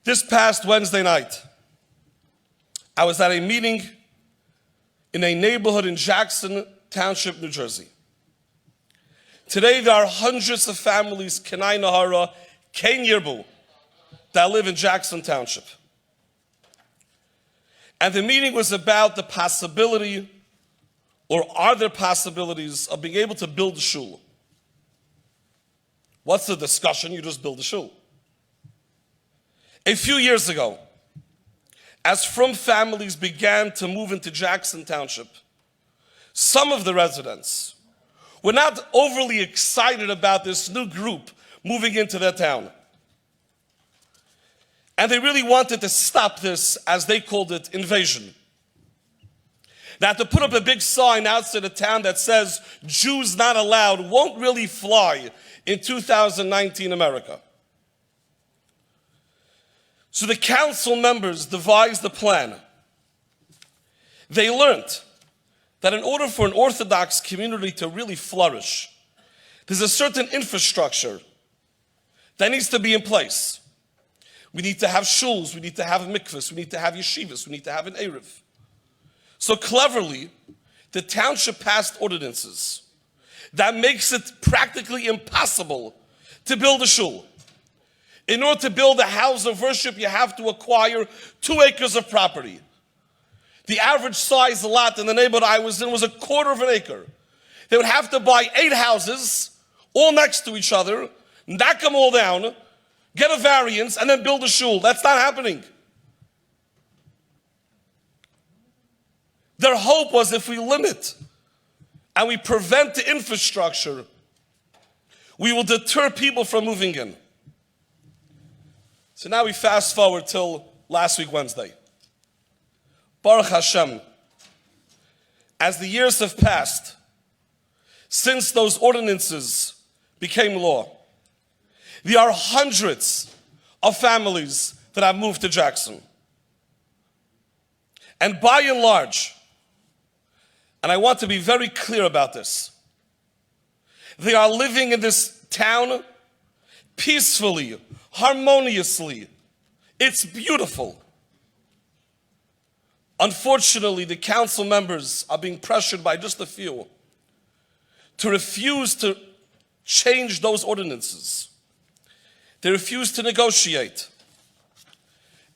This past Wednesday night, I was at a meeting in a neighborhood in Jackson Township, New Jersey. Today, there are hundreds of families, Kenai Nahara, Ken Yirbu, that live in Jackson Township. And the meeting was about the possibility, or are there possibilities, of being able to build a shul. What's the discussion? You just build a shul. A few years ago, as Frum families began to move into Jackson Township, some of the residents were not overly excited about this new group moving into their town. And they really wanted to stop this, as they called it, invasion. Now, to put up a big sign outside the town that says Jews not allowed won't really fly in 2019 America. So the council members devised a plan. They learned that in order for an Orthodox community to really flourish, there's a certain infrastructure that needs to be in place. We need to have shuls, we need to have mikvahs, we need to have yeshivas, we need to have an eruv. So cleverly, the township passed ordinances that makes it practically impossible to build a shul. In order to build a house of worship, you have to acquire 2 acres of property. The average size lot in the neighborhood I was in was 1/4 of an acre. They would have to buy 8 houses, all next to each other, knock them all down, get a variance, and then build a shul. That's not happening. Their hope was if we limit and we prevent the infrastructure, we will deter people from moving in. So now we fast forward till last week, Wednesday. Baruch Hashem, as the years have passed, since those ordinances became law, there are hundreds of families that have moved to Jackson. And by and large, and I want to be very clear about this, they are living in this town peacefully, harmoniously. It's beautiful. Unfortunately, the council members are being pressured by just a few to refuse to change those ordinances. They refuse to negotiate.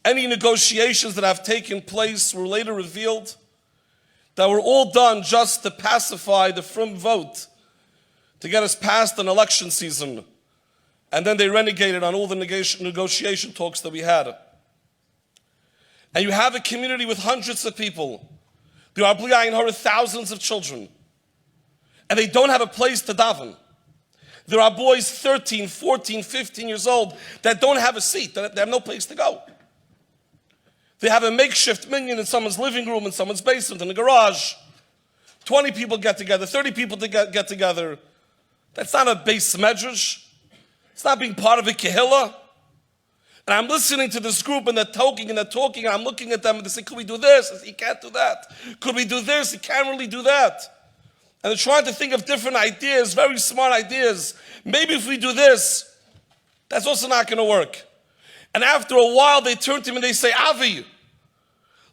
Any negotiations that have taken place were later revealed that were all done just to pacify the Frum vote, to get us past an election season. And then they renegated on all the negotiation talks that we had. And you have a community with hundreds of people. There are thousands of children. And they don't have a place to daven. There are boys 13, 14, 15 years old that don't have a seat. They have no place to go. They have a makeshift minyan in someone's living room, in someone's basement, in the garage. 20 people get together, 30 people to get together. That's not a base medrash. It's not being part of a kehillah. And I'm listening to this group and they're talking, and I'm looking at them and they say, could we do this? I say, you can't do that. Could we do this? You can't really do that. And they're trying to think of different ideas, very smart ideas. Maybe if we do this, that's also not going to work. And after a while, they turn to me and they say, Avi,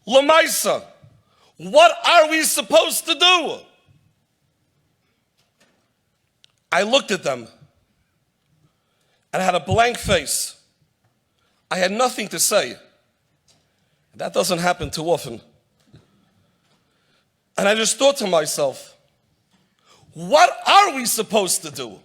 Lamaisa, what are we supposed to do? I looked at them and I had a blank face. I had nothing to say. That doesn't happen too often. And I just thought to myself, what are we supposed to do?